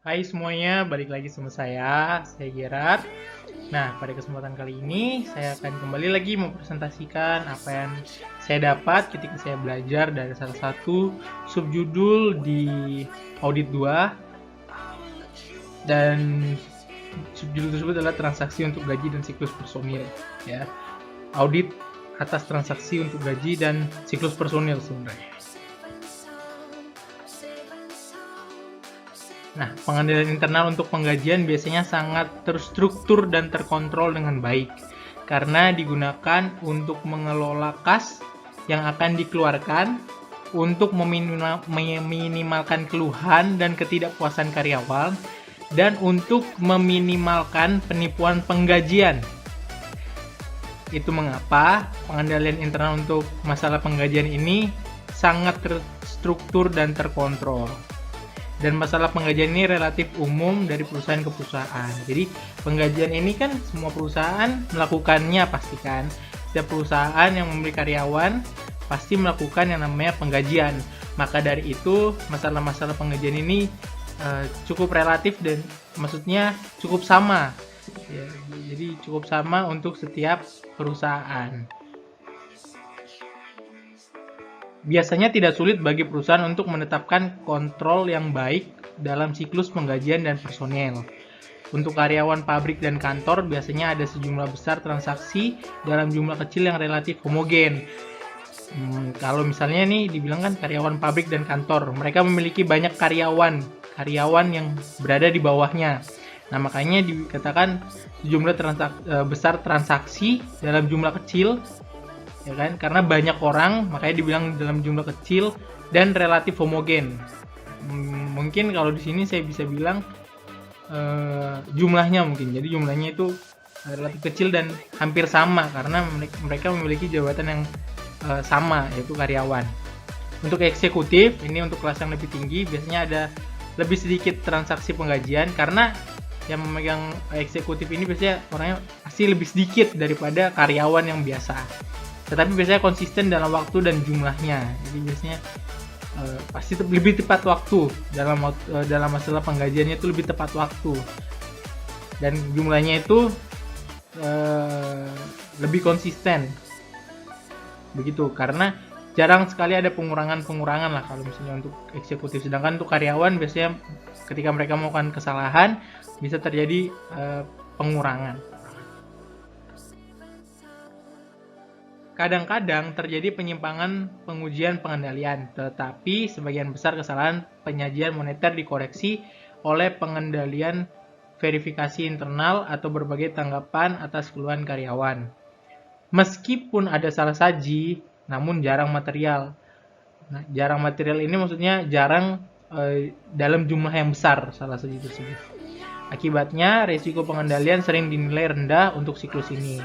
Hai semuanya, balik lagi sama saya Gerard. Nah, pada kesempatan kali ini saya akan kembali lagi mempresentasikan apa yang saya dapat ketika saya belajar dari salah satu subjudul di Audit 2, dan subjudul tersebut adalah transaksi untuk gaji dan siklus personil, ya. Audit atas transaksi untuk gaji dan siklus personil sebenarnya. Nah, pengendalian internal untuk penggajian biasanya sangat terstruktur dan terkontrol dengan baik karena digunakan untuk mengelola kas yang akan dikeluarkan, untuk meminimalkan keluhan dan ketidakpuasan karyawan, dan untuk meminimalkan penipuan penggajian. Itu mengapa pengendalian internal untuk masalah penggajian ini sangat terstruktur dan terkontrol. Dan masalah penggajian ini relatif umum dari perusahaan ke perusahaan. Jadi penggajian ini kan semua perusahaan melakukannya pastikan. Setiap perusahaan yang memiliki karyawan pasti melakukan yang namanya penggajian. Maka dari itu masalah-masalah penggajian ini cukup relatif dan maksudnya cukup sama. Ya, jadi cukup sama untuk setiap perusahaan. Biasanya tidak sulit bagi perusahaan untuk menetapkan kontrol yang baik dalam siklus penggajian dan personel. Untuk karyawan pabrik dan kantor, biasanya ada sejumlah besar transaksi dalam jumlah kecil yang relatif homogen. Kalau misalnya nih dibilang kan karyawan pabrik dan kantor, mereka memiliki banyak karyawan yang berada di bawahnya. Nah, makanya dikatakan sejumlah besar transaksi dalam jumlah kecil, ya kan, karena banyak orang makanya dibilang dalam jumlah kecil dan relatif homogen. Mungkin kalau di sini saya bisa bilang jumlahnya mungkin, jadi jumlahnya itu relatif kecil dan hampir sama karena mereka memiliki jabatan yang sama, yaitu karyawan. Untuk eksekutif, ini untuk kelas yang lebih tinggi, biasanya ada lebih sedikit transaksi penggajian karena yang memegang eksekutif ini biasanya orangnya pasti lebih sedikit daripada karyawan yang biasa. Tetapi biasanya konsisten dalam waktu dan jumlahnya. Jadi biasanya pasti lebih tepat waktu dalam masalah penggajiannya, itu lebih tepat waktu. Dan jumlahnya itu lebih konsisten. Begitu, karena jarang sekali ada pengurangan lah kalau misalnya untuk eksekutif. Sedangkan untuk karyawan biasanya ketika mereka melakukan kesalahan bisa terjadi pengurangan. Kadang-kadang terjadi penyimpangan pengujian pengendalian, tetapi sebagian besar kesalahan penyajian moneter dikoreksi oleh pengendalian verifikasi internal atau berbagai tanggapan atas keluhan karyawan. Meskipun ada salah saji, namun jarang material. Nah, jarang material ini maksudnya jarang dalam jumlah yang besar salah saji tersebut. Akibatnya, risiko pengendalian sering dinilai rendah untuk siklus ini.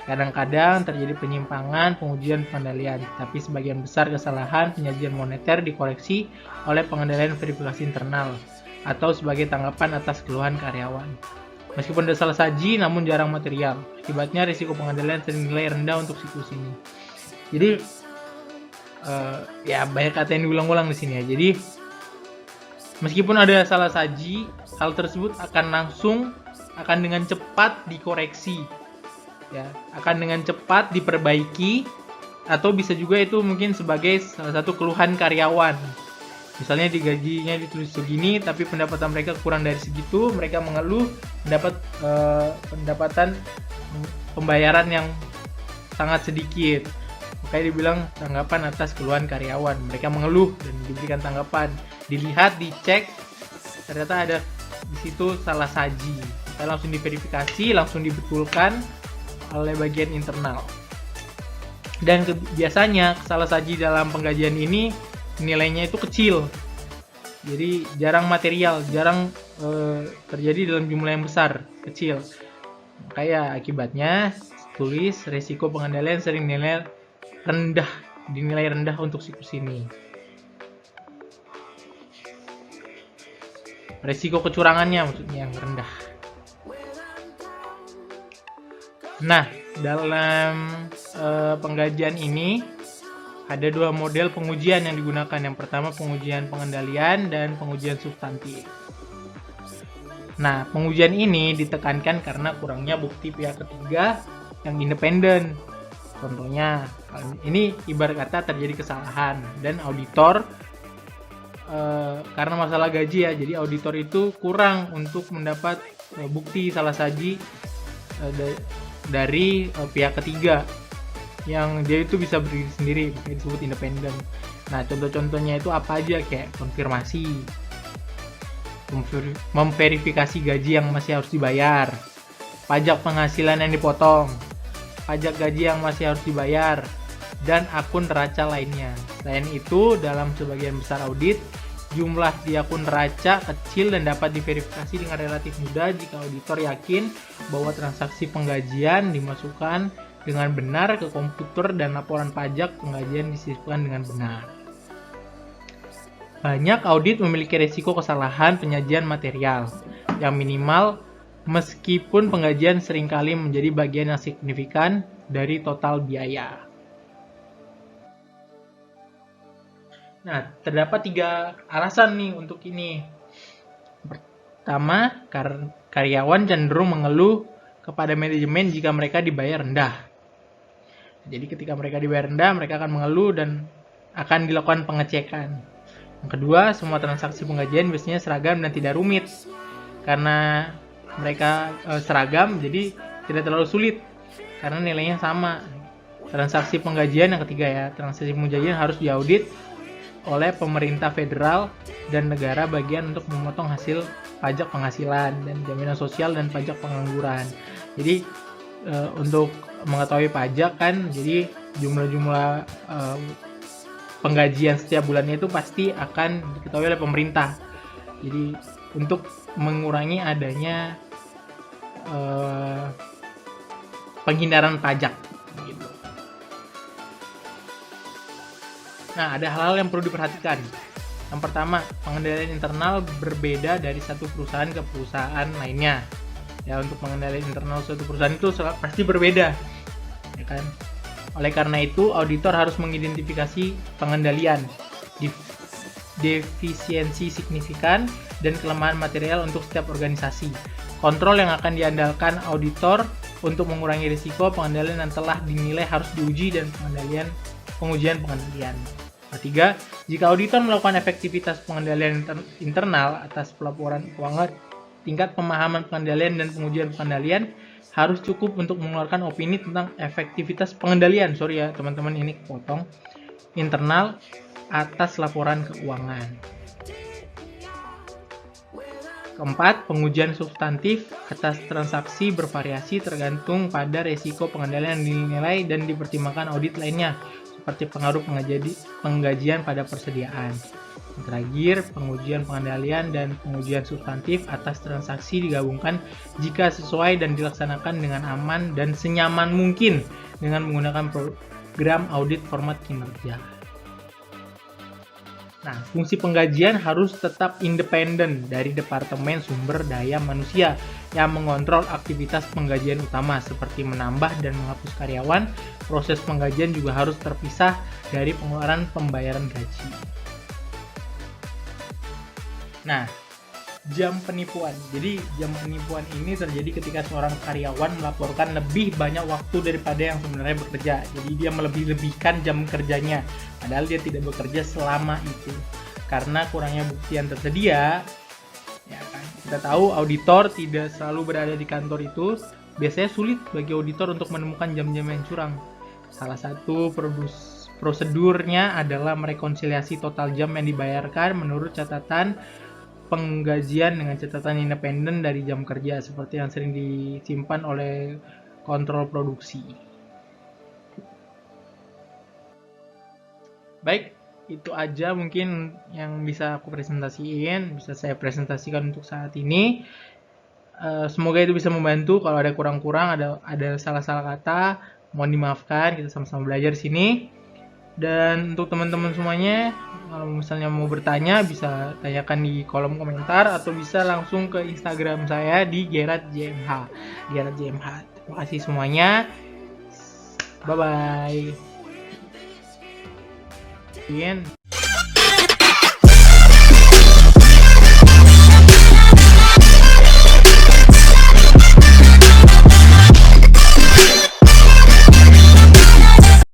Kadang-kadang terjadi penyimpangan pengujian pengendalian, tapi sebagian besar kesalahan penyajian moneter dikoreksi oleh pengendalian verifikasi internal atau sebagai tanggapan atas keluhan karyawan. Meskipun ada salah saji, namun jarang material. Akibatnya, risiko pengendalian sering dinilai rendah untuk siklus ini. Jadi, ya banyak kata yang diulang-ulang di sini ya. Jadi, meskipun ada salah saji, hal tersebut akan dengan cepat dikoreksi, ya, akan dengan cepat diperbaiki, atau bisa juga itu mungkin sebagai salah satu keluhan karyawan. Misalnya di gajinya ditulis segini, tapi pendapatan mereka kurang dari segitu, mereka mengeluh mendapat pendapatan pembayaran yang sangat sedikit. Makanya dibilang tanggapan atas keluhan karyawan. Mereka mengeluh dan diberikan tanggapan. Dilihat, dicek, ternyata ada di situ salah saji. Kita langsung diverifikasi, langsung dibetulkan oleh bagian internal. Dan biasanya salah saji dalam penggajian ini nilainya itu kecil. Jadi jarang material, jarang terjadi dalam jumlah yang besar, kecil. Kayak akibatnya tulis risiko pengendalian sering dinilai rendah untuk siklus ini. Risiko kecurangannya maksudnya yang rendah. Nah, dalam penggajian ini ada dua model pengujian yang digunakan. Yang pertama pengujian pengendalian dan pengujian substantif. Nah, pengujian ini ditekankan karena kurangnya bukti pihak ketiga yang independen. Contohnya, ini ibarat kata terjadi kesalahan dan auditor karena masalah gaji ya, jadi auditor itu kurang untuk mendapat bukti salah saji dari pihak ketiga yang dia itu bisa berdiri sendiri, makanya disebut independen. Nah, contoh-contohnya itu apa aja, kayak konfirmasi, memverifikasi gaji yang masih harus dibayar, pajak penghasilan yang dipotong, pajak gaji yang masih harus dibayar, dan akun neraca lainnya. Selain itu, dalam sebagian besar audit, jumlah di akun neraca kecil dan dapat diverifikasi dengan relatif mudah jika auditor yakin bahwa transaksi penggajian dimasukkan dengan benar ke komputer dan laporan pajak penggajian disisipkan dengan benar. Banyak audit memiliki risiko kesalahan penyajian material yang minimal, meskipun penggajian seringkali menjadi bagian yang signifikan dari total biaya. Nah, terdapat 3 alasan nih untuk ini. Pertama, karyawan cenderung mengeluh kepada manajemen jika mereka dibayar rendah. Jadi ketika mereka dibayar rendah, mereka akan mengeluh dan akan dilakukan pengecekan. Yang kedua, semua transaksi penggajian biasanya seragam dan tidak rumit. Karena mereka seragam, jadi tidak terlalu sulit karena nilainya sama. Transaksi penggajian yang ketiga ya, transaksi penggajian harus diaudit oleh pemerintah federal dan negara bagian untuk memotong hasil pajak penghasilan dan jaminan sosial dan pajak pengangguran. Jadi untuk mengetahui pajak kan, jadi jumlah-jumlah penggajian setiap bulannya itu pasti akan diketahui oleh pemerintah. Jadi untuk mengurangi adanya penghindaran pajak gitu. Nah, ada hal-hal yang perlu diperhatikan. Yang pertama, pengendalian internal berbeda dari satu perusahaan ke perusahaan lainnya. Ya, untuk pengendalian internal suatu perusahaan itu pasti berbeda, ya kan? Oleh karena itu, auditor harus mengidentifikasi pengendalian, defisiensi signifikan, dan kelemahan material untuk setiap organisasi. Kontrol yang akan diandalkan auditor untuk mengurangi risiko pengendalian yang telah dinilai harus diuji dan pengujian pengendalian. Ketiga, jika auditor melakukan efektivitas pengendalian internal atas pelaporan keuangan, tingkat pemahaman pengendalian dan pengujian pengendalian harus cukup untuk mengeluarkan opini tentang efektivitas pengendalian. Sorry ya teman-teman, ini kepotong. Internal atas laporan keuangan. Keempat, pengujian substantif atas transaksi bervariasi tergantung pada resiko pengendalian yang dinilai dan dipertimbangkan audit lainnya, seperti pengaruh penggajian pada persediaan. Yang terakhir, pengujian pengendalian dan pengujian substantif atas transaksi digabungkan jika sesuai dan dilaksanakan dengan aman dan senyaman mungkin dengan menggunakan program audit format kinerja. Nah, fungsi penggajian harus tetap independen dari Departemen Sumber Daya Manusia yang mengontrol aktivitas penggajian utama seperti menambah dan menghapus karyawan. Proses penggajian juga harus terpisah dari pengeluaran pembayaran gaji. Nah, jam penipuan. Jadi, jam penipuan ini terjadi ketika seorang karyawan melaporkan lebih banyak waktu daripada yang sebenarnya bekerja. Jadi, dia melebih-lebihkan jam kerjanya, padahal dia tidak bekerja selama itu. Karena kurangnya bukti yang tersedia, ya kan? Kita tahu auditor tidak selalu berada di kantor itu. Biasanya sulit bagi auditor untuk menemukan jam-jam yang curang. Salah satu prosedurnya adalah merekonsiliasi total jam yang dibayarkan menurut catatan penggajian dengan catatan independen dari jam kerja seperti yang sering disimpan oleh kontrol produksi. Baik, itu aja mungkin yang bisa aku presentasiin, bisa saya presentasikan untuk saat ini. Semoga itu bisa membantu. Kalau ada kurang-kurang, ada salah-salah kata, mohon dimaafkan. Kita sama-sama belajar di sini. Dan untuk teman-teman semuanya, kalau misalnya mau bertanya bisa tanyakan di kolom komentar atau bisa langsung ke Instagram saya di GeratJMH. Terima kasih semuanya. Bye bye.